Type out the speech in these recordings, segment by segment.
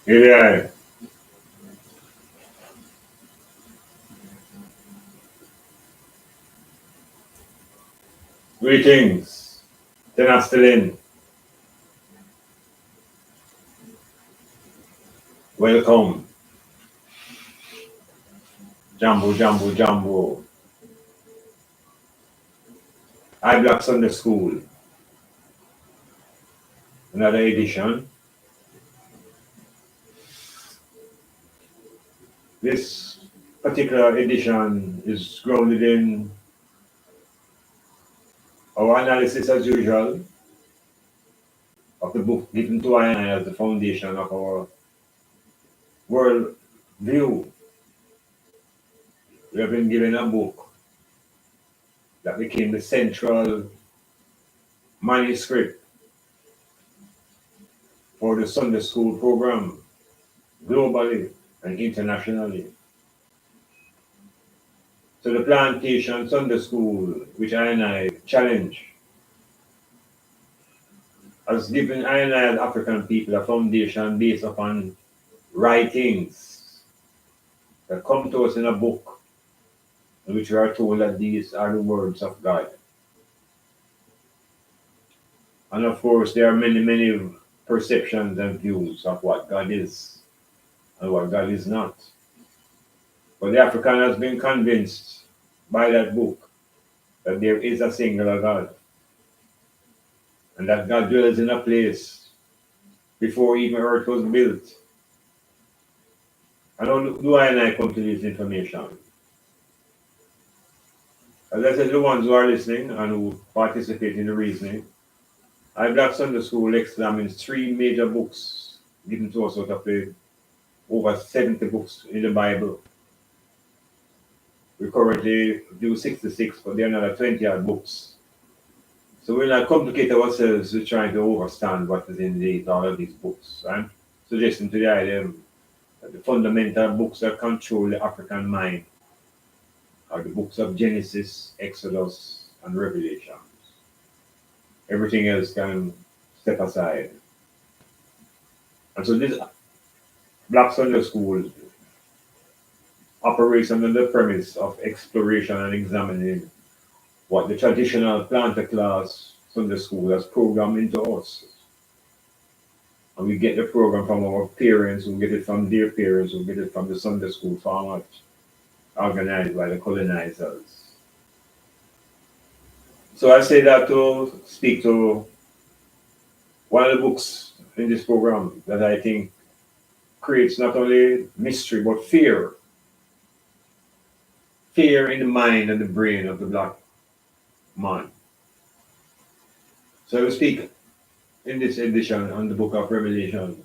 Yeah, greetings. Tenastelin, welcome. Jambo, jambo, jambo. I Black Sunday School, another edition. This particular edition is grounded in our analysis, as usual, of the book given to I and I as the foundation of our world view. We have been given a book that became the central manuscript for the Sunday School program globally and internationally. So the plantation Sunday School, which I and I challenge, has given I and I as African people a foundation based upon writings that come to us in a book in which we are told that these are the words of God. And of course, there are many, many perceptions and views of what God is and what God is not. But the African has been convinced by that book that there is a singular God and that God dwells in a place before even earth was built. And how do I and I come to this information? As I said, the ones who are listening and who participate in the reasoning, I Black Sunday School examines three major books given to us out of the over 70 books in the Bible. We currently do 66, but there are another 20 odd books. So we'll not complicate ourselves with trying to understand what is in all of these books. I'm suggesting to the idea that the fundamental books that control the African mind are the books of Genesis, Exodus, and Revelation. Everything else can step aside. And so this Black Sunday School operates under the premise of exploration and examining what the traditional planter class Sunday School has programmed into us. And we get the program from our parents, we get it from their parents, we get it from the Sunday School format organized by the colonizers. So I say that to speak to one of the books in this program that I think creates not only mystery but fear. Fear in the mind and the brain of the black man. So I will speak in this edition on the book of Revelation,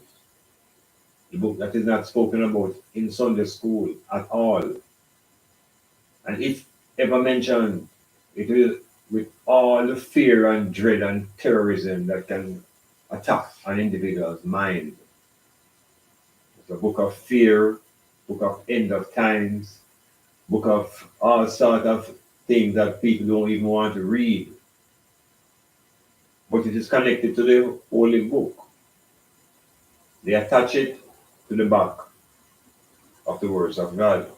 the book that is not spoken about in Sunday school at all. And if ever mentioned, it will with all the fear and dread and terrorism that can attack an individual's mind. It's a book of fear, book of end of times, book of all sort of things that people don't even want to read. But it is connected to the Holy Book. They attach it to the back of the words of God.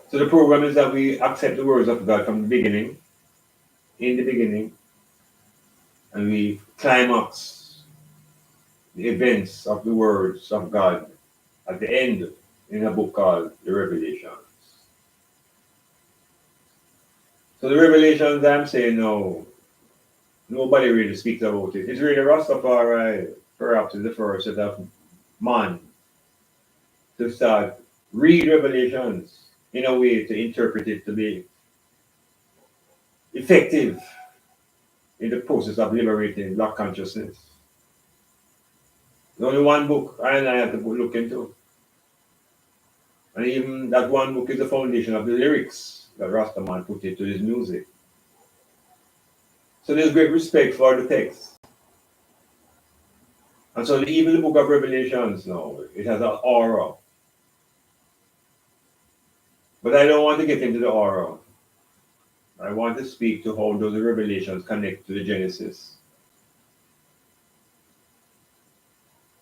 So the program is that we accept the words of God from the beginning, in the beginning, and we climax the events of the words of God at the end in a book called the Revelations. So the Revelations, I'm saying no, nobody really speaks about it. It's really Rastafari, perhaps, is the first set of man to start read Revelations in a way to interpret it to be effective in the process of liberating black consciousness. There's only one book I and I have to look into. And even that one book is the foundation of the lyrics that Rastaman put into his music. So there's great respect for the text. And so even the book of Revelations now, it has an aura. But I don't want to get into the aura. I want to speak to how those revelations connect to the Genesis.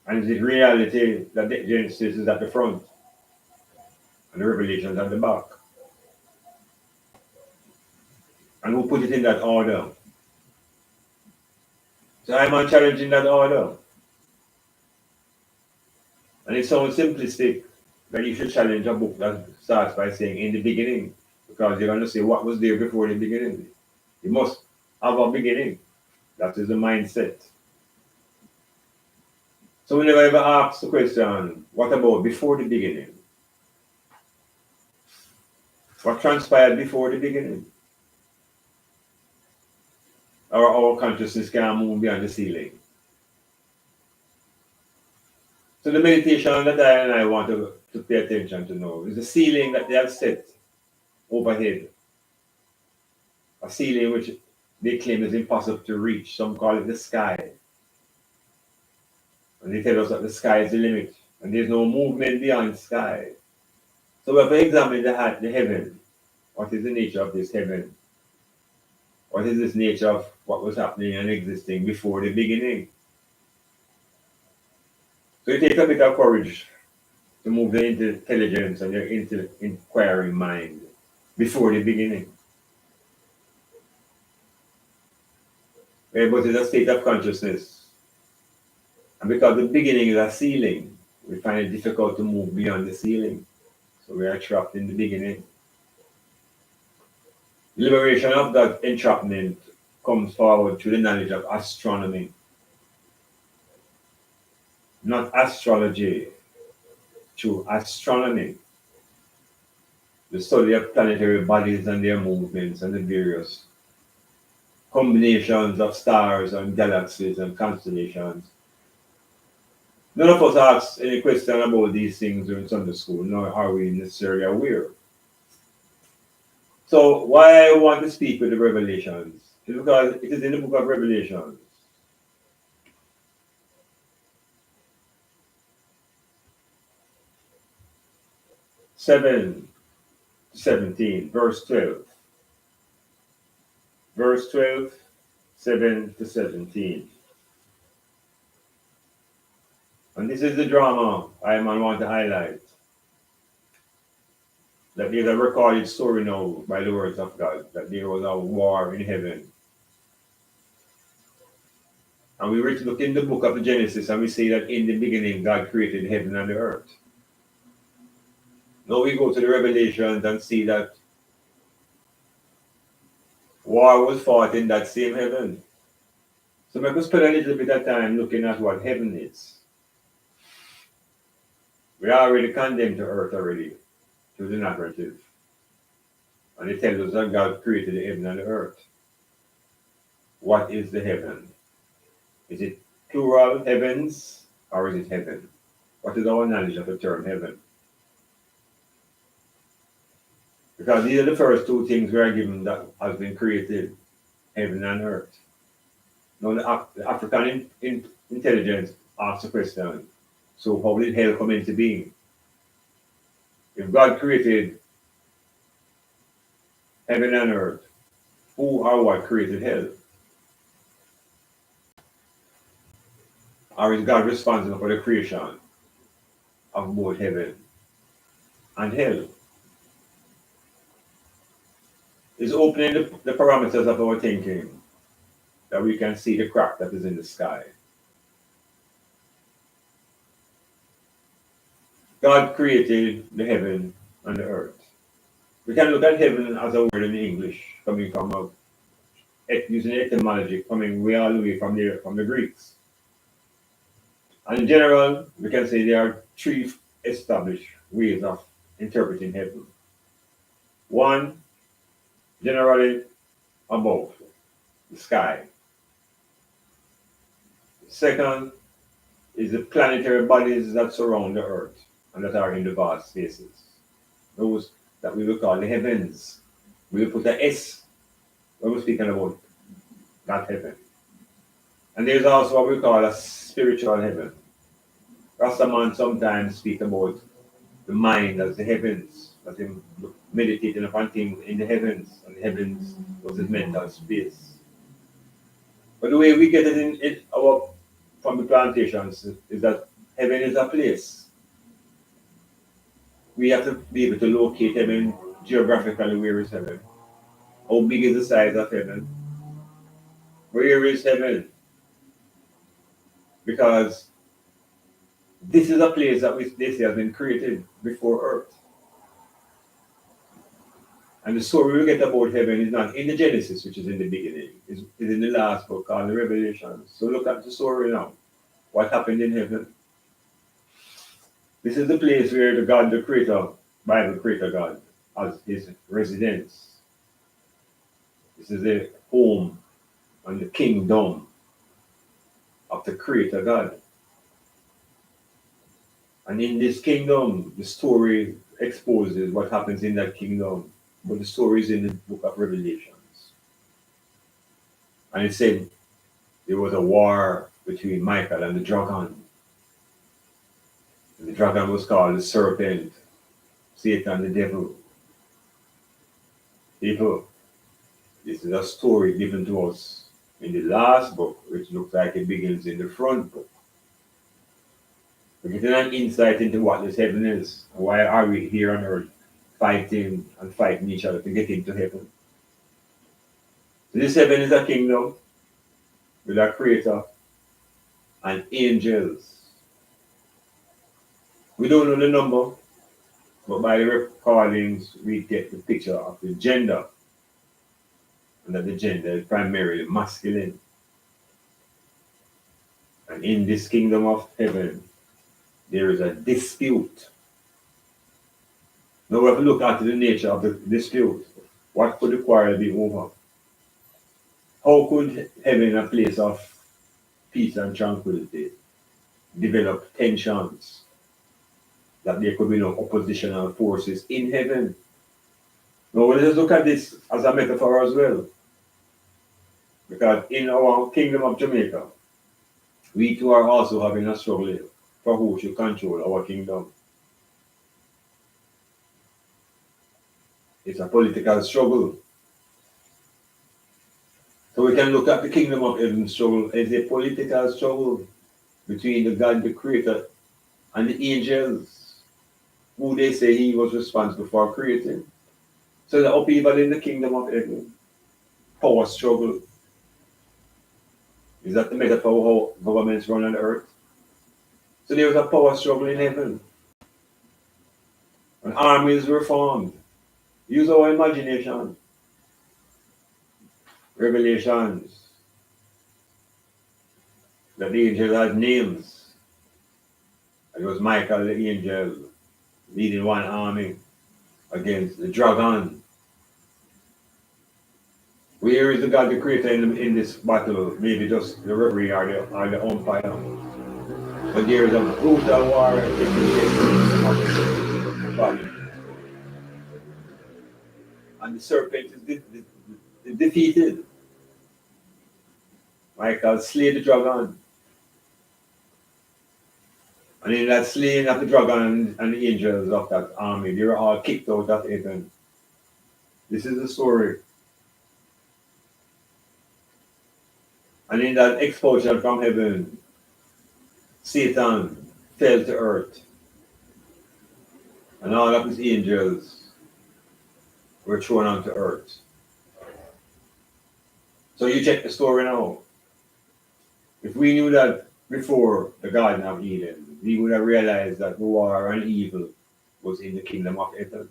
And is it reality that the Genesis is at the front and the Revelations at the back? And who put it in that order? So I'm challenging that order. And it sounds simplistic that you should challenge a book that starts by saying in the beginning, because you're going to say what was there before the beginning. You must have a beginning. That is the mindset. So we never ever ask the question, what about before the beginning? What transpired before the beginning? Our consciousness can move beyond the ceiling. So the meditation that I and I want to pay attention to now is the ceiling that they have set overhead. A ceiling which they claim is impossible to reach. Some call it the sky. And they tell us that the sky is the limit. And there's no movement beyond the sky. So we have to examine the heaven. What is the nature of this heaven? What is this nature of what was happening and existing before the beginning? So it takes a bit of courage to move the intelligence and your inquiring mind before the beginning. But it's a state of consciousness. And because the beginning is a ceiling, we find it difficult to move beyond the ceiling. So we are trapped in the beginning. Liberation of that entrapment comes forward through the knowledge of astronomy. Not astrology, through astronomy. The study of planetary bodies and their movements and the various combinations of stars and galaxies and constellations. None of us asks any question about these things during Sunday school, nor are we necessarily aware. So why I want to speak with the Revelations is because it is in the book of Revelations. Seven to 17, verse 12. Verse 12, 7 to 17. And this is the drama I want to highlight. That there's a recorded story now by the words of God, that there was a war in heaven. And we look in the book of Genesis and we see that in the beginning God created heaven and the earth. Now we go to the Revelations and see that war was fought in that same heaven. So we could spend a little bit of time looking at what heaven is. We are already condemned to earth already, to the narrative. And it tells us that God created the heaven and the earth. What is the heaven? Is it plural heavens or is it heaven? What is our knowledge of the term heaven? Because these are the first two things we are given that has been created, heaven and earth. Now the African intelligence asks the question, so how did hell come into being? If God created heaven and earth, who or what created hell? Or is God responsible for the creation of both heaven and hell? Is opening the parameters of our thinking that we can see the crack that is in the sky. God created the heaven and the earth. We can look at heaven as a word in English, coming from using etymology, coming way all the way from the Greeks. And in general, we can say there are three established ways of interpreting heaven. One, generally above the sky. Second is the planetary bodies that surround the earth and that are in the vast spaces. Those that we will call the heavens. We will put an S when we're speaking about that heaven. And there's also what we call a spiritual heaven. Rastaman sometimes speak about the mind as the heavens, that him meditating upon things in the heavens, and the heavens was his mental space. But the way we get it from the plantations is that heaven is a place. We have to be able to locate heaven geographically. Where is heaven? How big is the size of heaven? Where is heaven? Because this is a place that they say has been created before earth. And the story we get about heaven is not in the Genesis, which is in the beginning. It's in the last book called the Revelation. So look at the story now. What happened in heaven? This is the place where the God, the creator, Bible creator God, has his residence. This is the home and the kingdom of the creator God. And in this kingdom, the story exposes what happens in that kingdom. But the story is in the book of Revelations. And it said there was a war between Michael and the dragon. And the dragon was called the serpent, Satan, the devil. People, this is a story given to us in the last book, which looks like it begins in the front book. We're getting an insight into what this heaven is. Why are we here on earth fighting each other to get into heaven? So this heaven is a kingdom with a creator and angels. We don't know the number, but by the recordings, we get the picture of the gender. And that the gender is primarily masculine. And in this kingdom of heaven, there is a dispute. Now we have to look at the nature of the dispute. What could the quarrel be over? How could heaven, a place of peace and tranquility, develop tensions? That there could be no oppositional forces in heaven. Now let us look at this as a metaphor as well. Because in our kingdom of Jamaica, we too are also having a struggle for who should control our kingdom. It's a political struggle. So we can look at the kingdom of heaven struggle as a political struggle between the God, the creator, and the angels, who they say he was responsible for creating. So the upheaval in the kingdom of heaven, power struggle. Is that the metaphor how governments run on earth? So there was a power struggle in heaven. And armies were formed. Use our imagination. Revelations. That the angels had names. It was Michael the angel leading one army against the dragon. Where is the God, the creator in this battle? Maybe just the referee or the umpire. But there is a brutal war and the serpent is defeated. Michael slay the dragon. And in that slaying of the dragon and the angels of that army, they were all kicked out of heaven. This is the story. And in that expulsion from heaven, Satan fell to earth. And all of his angels were thrown onto earth. So you check the story now. If we knew that before the Garden of Eden, we would have realized that war and evil was in the kingdom of heaven.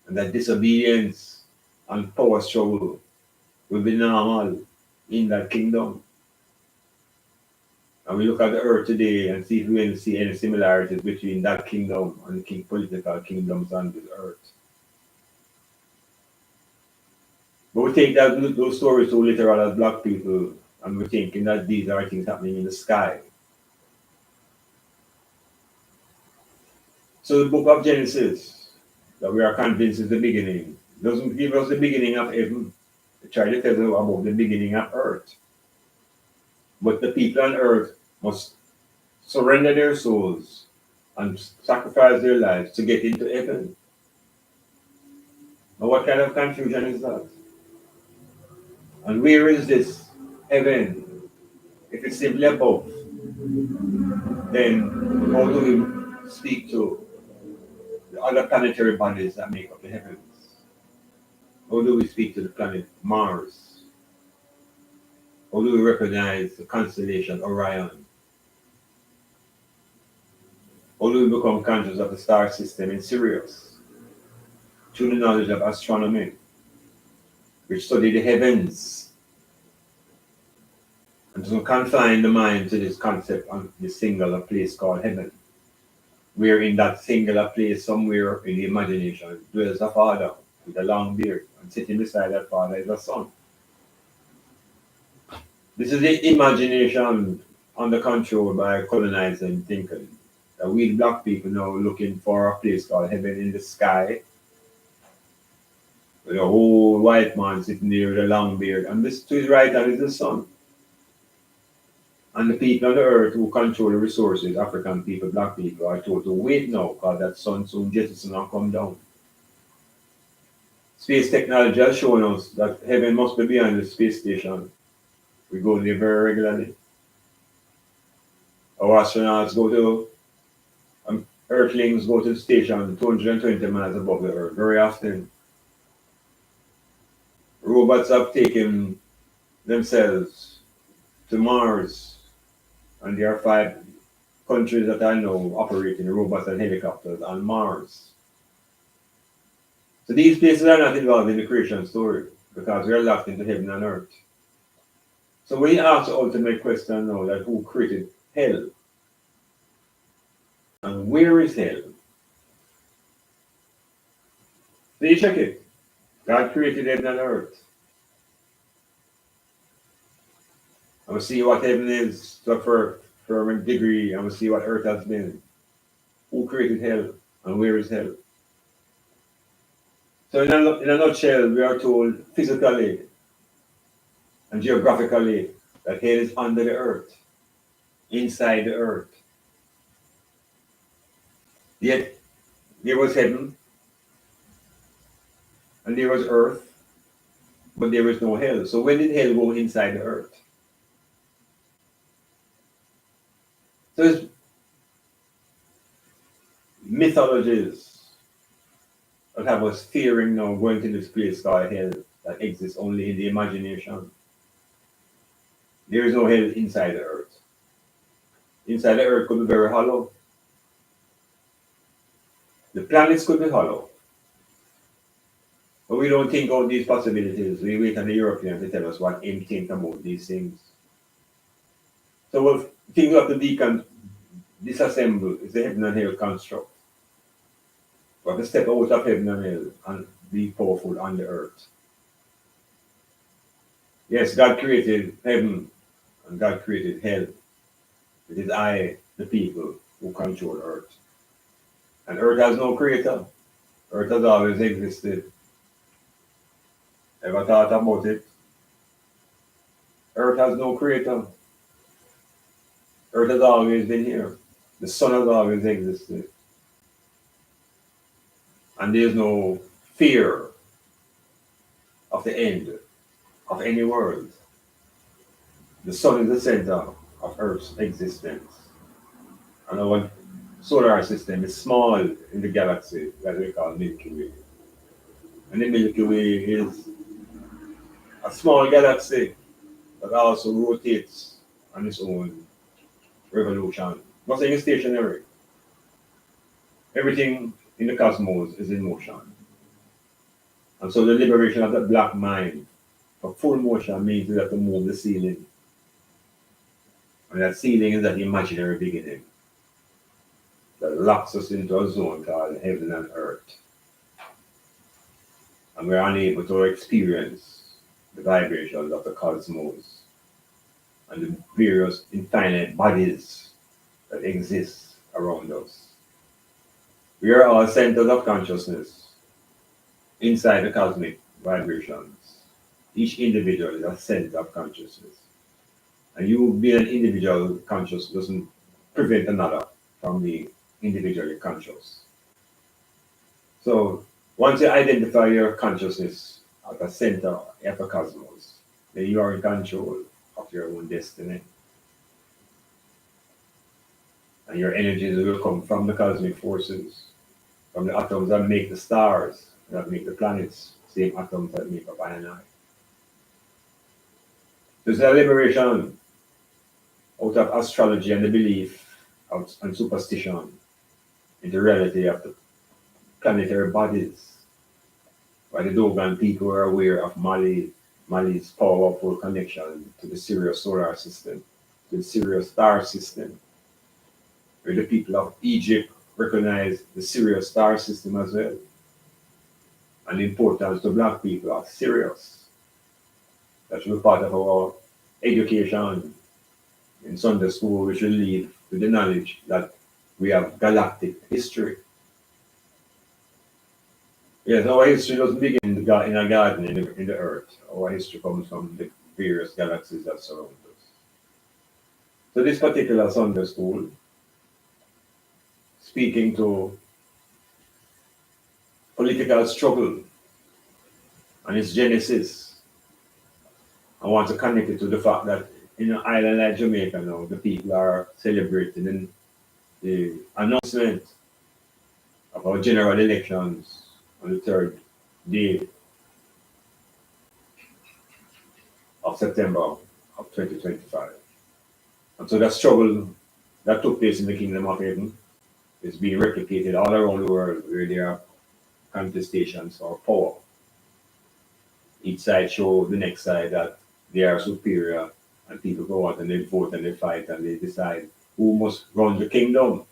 And that disobedience and power struggle will be normal in that kingdom. And we look at the earth today and see if we can see any similarities between that kingdom and the political kingdoms on this earth. But we take those stories so literal as black people, and we're thinking that these are things happening in the sky. So the book of Genesis, that we are convinced is the beginning, doesn't give us the beginning of heaven. It tries to tell us about the beginning of earth. But the people on earth must surrender their souls and sacrifice their lives to get into heaven. Now what kind of confusion is that? And where is this heaven if it's simply above? then how do we speak to the other planetary bodies that make up the heavens? How do we speak to the planet Mars? How do we recognize the constellation Orion? How do we become conscious of the star system in Sirius? Through the knowledge of astronomy, which study the heavens, and to confine the mind to this concept of the singular place called heaven, where in that singular place somewhere in the imagination dwells a father with a long beard, and sitting beside that father is a son. This is the imagination under control by colonizing thinking. That we black people now looking for a place called heaven in the sky, with a whole white man sitting there with a long beard, and this to his right hand is the sun. And the people on the earth who control the resources, African people, black people, are told to wait now, because that sun soon jettison and come down. Space technology has shown us that heaven must be beyond the space station. We go there very regularly. Our astronauts go to, Earthlings go to the station 220 miles above the Earth very often. Robots have taken themselves to Mars, and there are 5 countries that I know operating robots and helicopters on Mars. So these places are not involved in the creation story, because we are locked into heaven and earth. So we ask the ultimate question now, that who created hell? And where is hell? So you check it. God created heaven and earth. And we see what heaven is to a firm degree, and we see what earth has been. Who created hell? And where is hell? So in a nutshell, we are told physically and geographically that hell is under the earth, inside the earth. Yet there was heaven and there was earth, but there was no hell. So when did hell go inside the earth? So it's mythologies that have us fearing now going to this place called hell that exists only in the imagination. There is no hell inside the earth. Inside the earth could be very hollow. The planets could be hollow. But we don't think out these possibilities. We wait on the Europeans to tell us what they think about these things. So we'll think we have to disassemble is the heaven and hell construct. We have to step out of heaven and hell and be powerful on the earth. Yes, God created heaven and God created hell. It is I, the people, who control earth. And earth has no creator. Earth has always existed. Ever thought about it? Earth has no creator. Earth has always been here. The sun has always existed. And there's no fear of the end of any world. The sun is the center of Earth's existence. And our solar system is small in the galaxy that we call Milky Way. And the Milky Way is a small galaxy that also rotates on its own revolution. Nothing is stationary. Everything in the cosmos is in motion. And so the liberation of the black mind for full motion means we have to move the ceiling. And that ceiling is that imaginary beginning that locks us into a zone called heaven and earth. And we're unable to experience the vibrations of the cosmos and the various infinite bodies that exist around us. We are all centers of consciousness inside the cosmic vibrations. Each individual is a center of consciousness. And you being an individual conscious doesn't prevent another from being individually conscious. So once you identify your consciousness at the center of the cosmos, then you are in control of your own destiny. And your energies will come from the cosmic forces, from the atoms that make the stars, that make the planets, same atoms that make up I and I. There's a liberation out of astrology and the belief and superstition into reality of the planetary bodies. Why the Dogon people are aware of Mali's powerful connection to the Sirius solar system, to the Sirius star system, where the people of Egypt recognize the Sirius star system as well, and the importance to Black people of Sirius. That should be part of our education in Sunday school, which will lead to the knowledge that we have galactic history. Yes, our history doesn't begin in a garden in the earth. Our history comes from the various galaxies that surround us. So this particular Sunday school, speaking to political struggle and its genesis, I want to connect it to the fact that in an island like Jamaica now, the people are celebrating the announcement of our general elections on the third day of September of 2025. And so that struggle that took place in the Kingdom of Heaven is being replicated all around the world where there are contestations for power. Each side show the next side that they are superior, and people go out and they vote and they fight and they decide who must run the kingdom.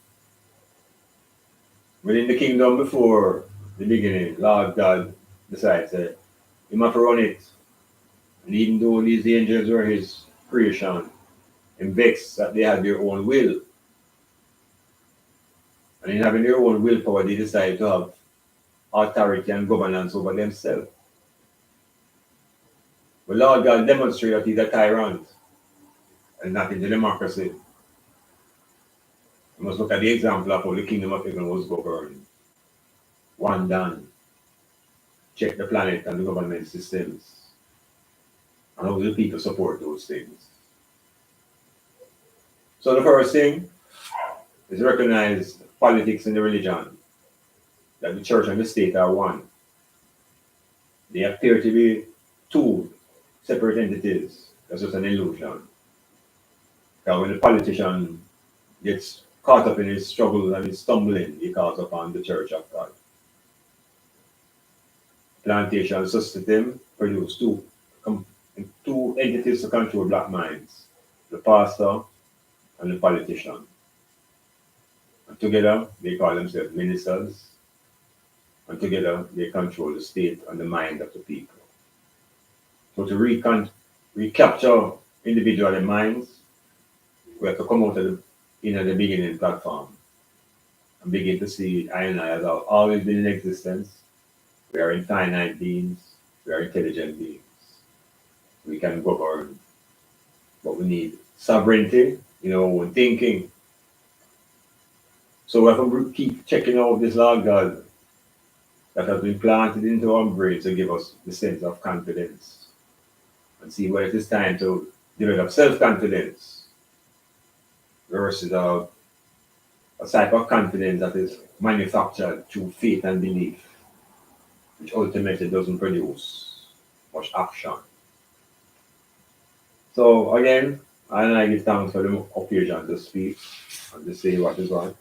Within the kingdom before the beginning, Lord God decides that he must run it. And even though these angels were his creation, and vexed that they had their own will. And in having their own willpower, they decided to have authority and governance over themselves. But Lord God demonstrated that he's a tyrant and not into democracy. We must look at the example of how the kingdom of heaven was governed. One done. Check the planet and the government systems. And how the people support those things. So the first thing is recognize politics and the religion. That the church and the state are one. They appear to be two separate entities. That's just an illusion. Because when the politician gets caught up in his struggle and his stumbling, he calls upon the church of God. Plantation system produce two entities to control Black minds, the pastor and the politician. And together they call themselves ministers, and together they control the state and the mind of the people. So to recapture individual minds, we have to come out of the beginning platform and begin to see I and I as have always been in existence. We are infinite beings, we are intelligent beings. We can govern, but we need sovereignty in our own thinking. So we have to keep checking out this Lord God that has been planted into our brains to give us the sense of confidence and see where it is time to develop self-confidence versus a type of confidence that is manufactured through faith and belief, which ultimately doesn't produce much action. So again, I give thanks for the occasion to speak and to say what is what.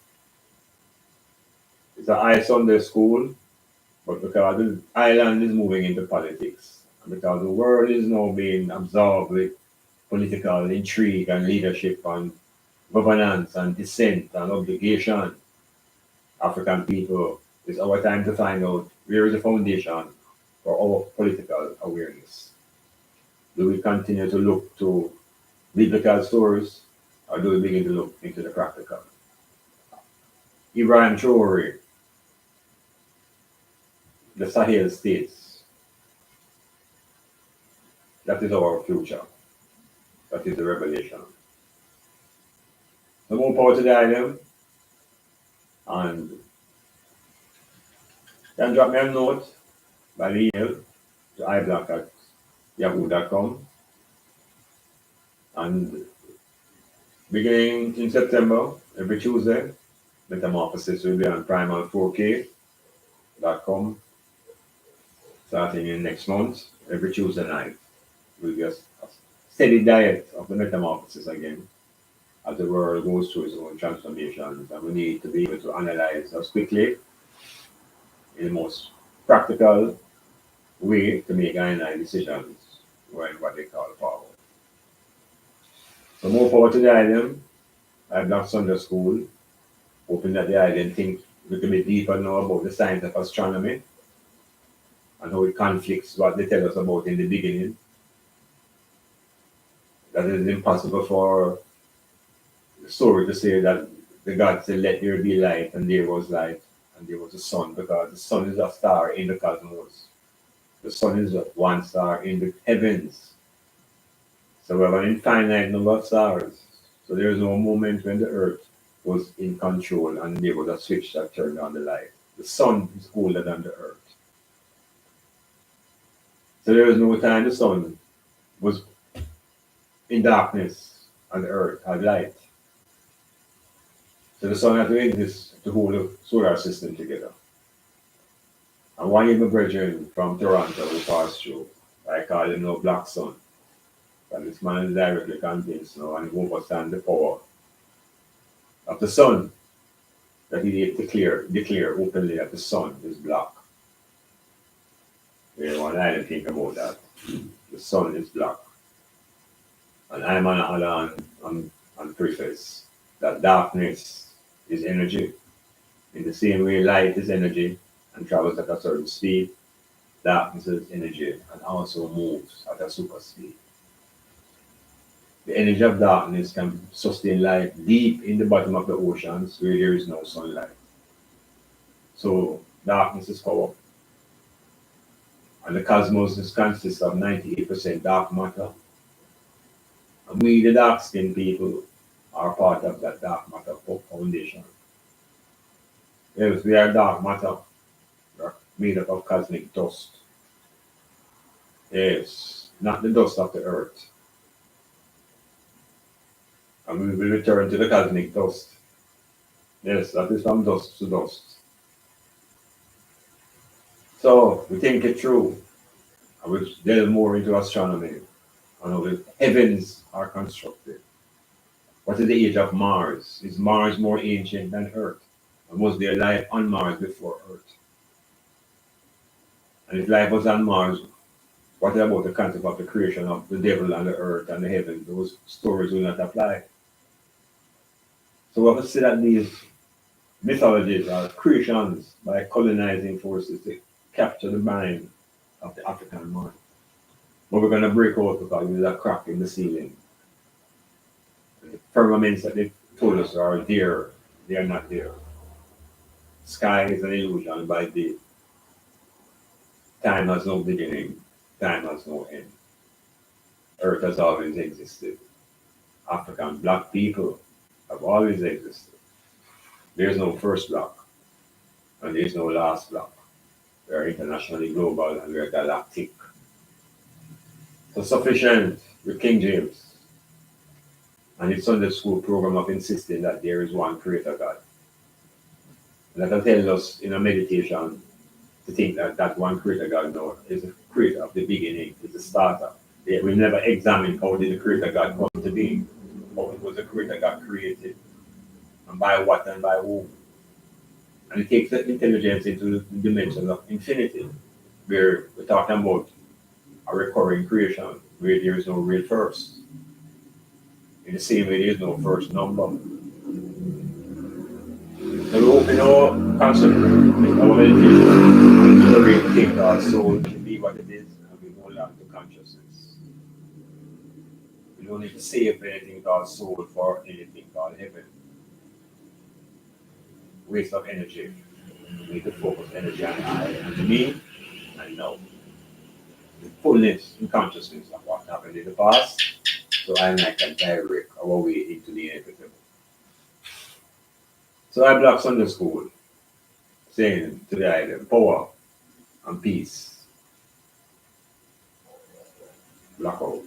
It's a high Sunday school, but because the island is moving into politics, and because the world is now being absorbed with political intrigue and leadership and governance and dissent and obligation, African people, it's our time to find out where is the foundation for our political awareness. Do we continue to look to biblical stories, or do we begin to look into the practical? Ibrahim Traore, the Sahel states, that is our future. That is the revelation. So more power to the island, and you can drop me a note by email to iblak@yahoo.com, and Beginning in September, every Tuesday, Metamorphosis will be on primal4k.com. Starting in next month, every Tuesday night. We'll get a steady diet of the metamorphosis again as the world goes through its own transformations. And we need to be able to analyze as quickly in the most practical way to make final decisions when what they call forward. So move forward to the island. I've not Sunday school, hoping that the island think a little bit deeper now about the science of astronomy and how it conflicts what they tell us about in the beginning. That it is impossible for the story to say that the God said, "Let there be light," and there was light, and there was a sun, because the sun is a star in the cosmos. The sun is one star in the heavens. So we have an infinite number of stars. So there is no moment when the earth was in control and there was a switch that turned on the light. The sun is older than the earth. So there was no time the sun was in darkness and the earth had light. So the sun had to exist to hold the solar system together. And one of my brethren from Toronto who passed through, I call him now Black Sun. And this man is directly convinced now and he understands the power of the sun, that he declare openly that the sun is black. You know, and I didn't think about that. The sun is black. And I'm on preface that darkness is energy. In the same way light is energy and travels at a certain speed, darkness is energy and also moves at a super speed. The energy of darkness can sustain life deep in the bottom of the oceans where there is no sunlight. So darkness is power. And the cosmos consists of 98% dark matter. And we, the dark skinned people, are part of that dark matter foundation. Yes, we are dark matter. We are made up of cosmic dust. Yes, not the dust of the earth. And we will return to the cosmic dust. Yes, that is from dust to dust. So we think it through, and we delve more into astronomy and how the heavens are constructed. What is the age of Mars? Is Mars more ancient than Earth? And was there life on Mars before Earth? And if life was on Mars, what about the concept of the creation of the devil and the earth and the heavens? Those stories will not apply. So we have to see that these mythologies are creations by colonizing forces to capture the mind of the African mind. But we're going to break out because there's a crack in the ceiling. And the firmaments that they told us are there, they are not there. Sky is an illusion by day. Time has no beginning, time has no end. Earth has always existed. African black people have always existed. There's no first block, and there's no last block. We are internationally global and we are galactic. So sufficient with King James and his Sunday school program of insisting that there is one creator God. And that will tell us in a meditation to think that that one creator God now is the creator of the beginning, is the starter. We never examine how did the creator God come to be, how it was the creator God created, and by what and by whom. And it takes the intelligence into the dimension of infinity, where we're talking about a recurring creation, where there is no real first. In the same way, there is no first number. So we open our concept, our meditation, to rethink our soul to be what it is, and we hold on to consciousness. We don't need to save anything called soul for anything called heaven. Waste of energy. We need to focus energy on I and me and now. The fullness in consciousness of what happened in the past, so I and I can direct our way into the inevitable. So I block Sunday school, saying to the island, power and peace. Blackout.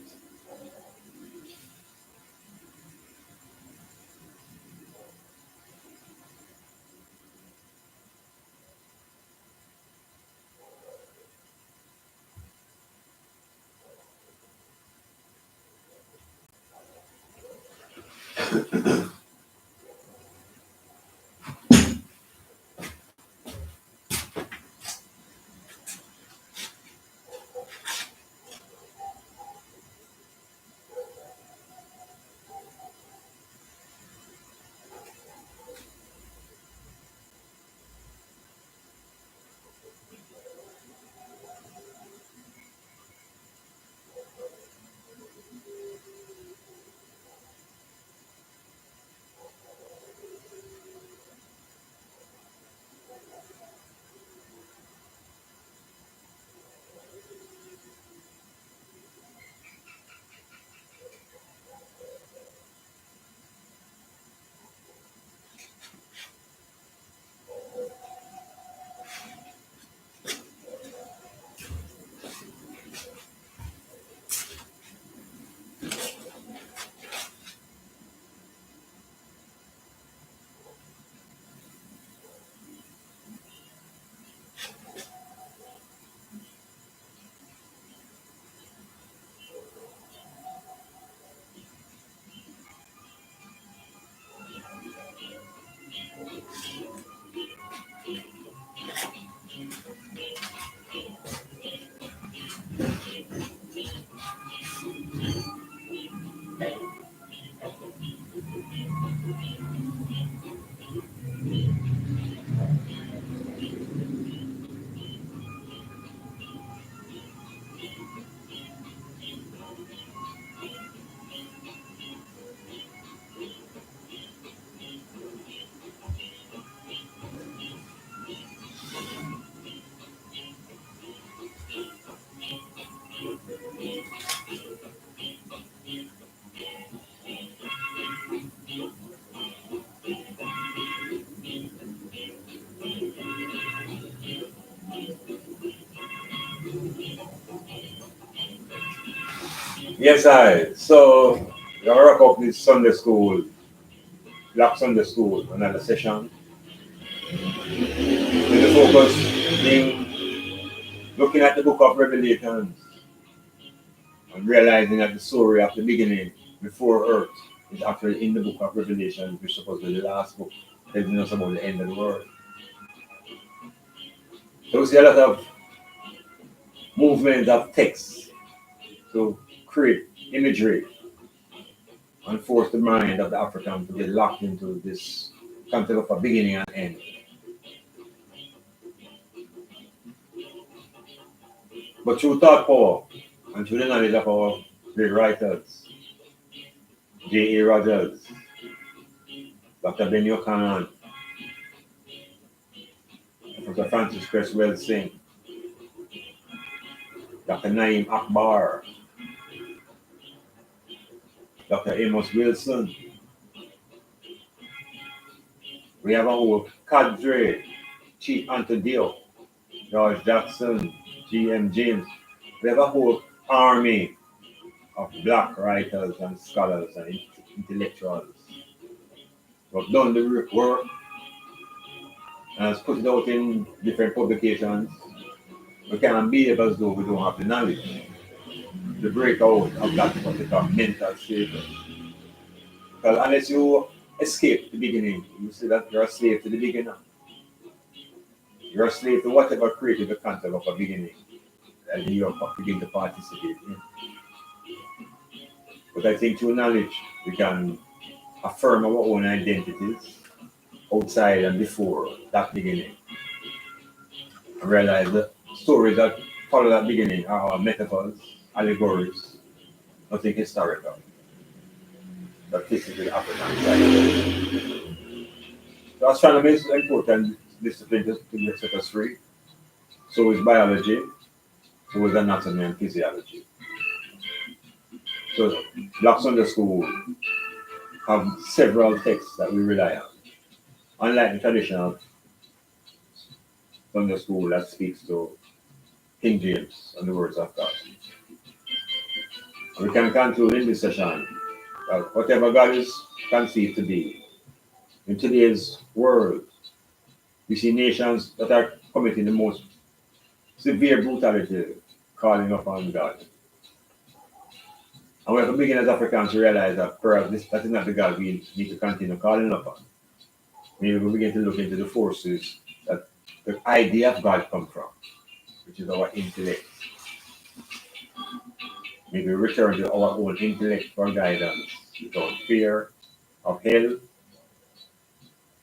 Yes, I. So, we wrap up this Sunday school, Black Sunday School, another session. With the focus being looking at the book of Revelation and realizing that the story of the beginning before earth is actually in the book of Revelation, which is supposed to be the last book telling us about the end of the world. So we see a lot of movement of text to create imagery and force the mind of the African to get locked into this concept of a beginning and end. But through thought power and through the knowledge of our great writers, J.A. Rogers, Dr. Benio Khan, Dr. Francis Cresswell Singh, Dr. Naim Akbar, Dr. Amos Wilson. We have a whole cadre, Chief Antonio, George Jackson, G.M. James. We have a whole army of black writers and scholars and intellectuals who have done the work and has put it out in different publications. We cannot behave as though we don't have the knowledge to break out of that what they call mental state. Because unless you escape the beginning, you see that you're a slave to the beginner. You're a slave to whatever created the concept of a beginning that you begin to participate in. But I think through knowledge, we can affirm our own identities outside and before that beginning. And realize that stories that follow that beginning are metaphors, allegories, nothing historical. That fits into the African side. So astronomy is an important discipline to set us free. So is biology, so is anatomy and physiology. So Black Sunday School have several texts that we rely on. Unlike the traditional Sunday school that speaks to King James and the words of God. We can conclude in this session that whatever God is conceived to be, in today's world, we see nations that are committing the most severe brutality, calling upon God. And we have to begin as Africans to realize that perhaps that is not the God we need to continue calling upon. Maybe we begin to look into the forces that the idea of God comes from, which is our intellect. Maybe return to our own intellect for guidance without fear of hell,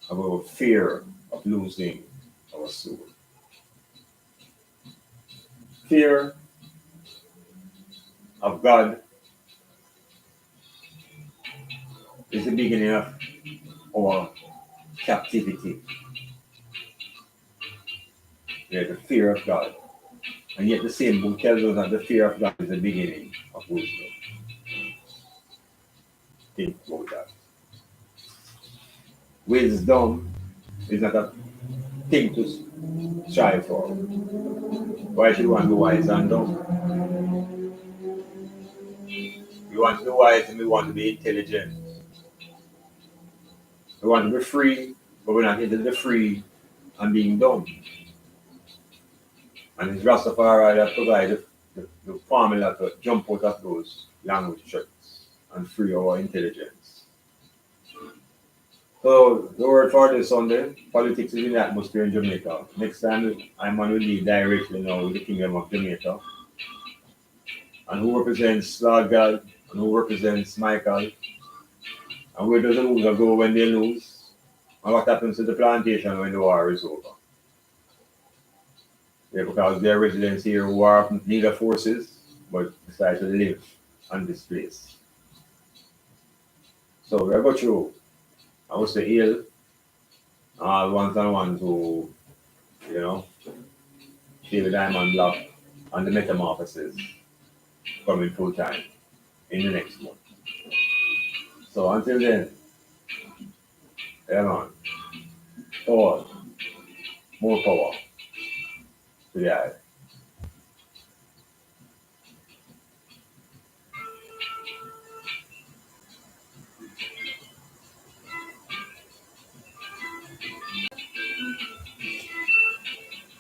about fear of losing our soul. Fear of God is the beginning of our captivity. We have the fear of God. And yet the same book tells us that the fear of God is the beginning of wisdom. Think about that. Wisdom is not a thing to strive for. Why should one be wise and dumb? We want to be wise and we want to be intelligent. We want to be free, but we're not into the free and being dumb. And it's Rastafari that provides the formula to jump out of those language tricks and free our intelligence. So the word for this Sunday, politics is in the atmosphere in Jamaica. Next time I'm going to lead directly now with the Kingdom of Jamaica. And who represents Lord God and who represents Michael. And where does the loser go when they lose? And what happens to the plantation when the war is over? Yeah, because there are residents here who are neither forces but decide to live on this place. So we go through, I would say, ill, all ones and ones who, you know, see the diamond block and the metamorphosis coming full time in the next month. So until then, yeah man, power, more power to the eye.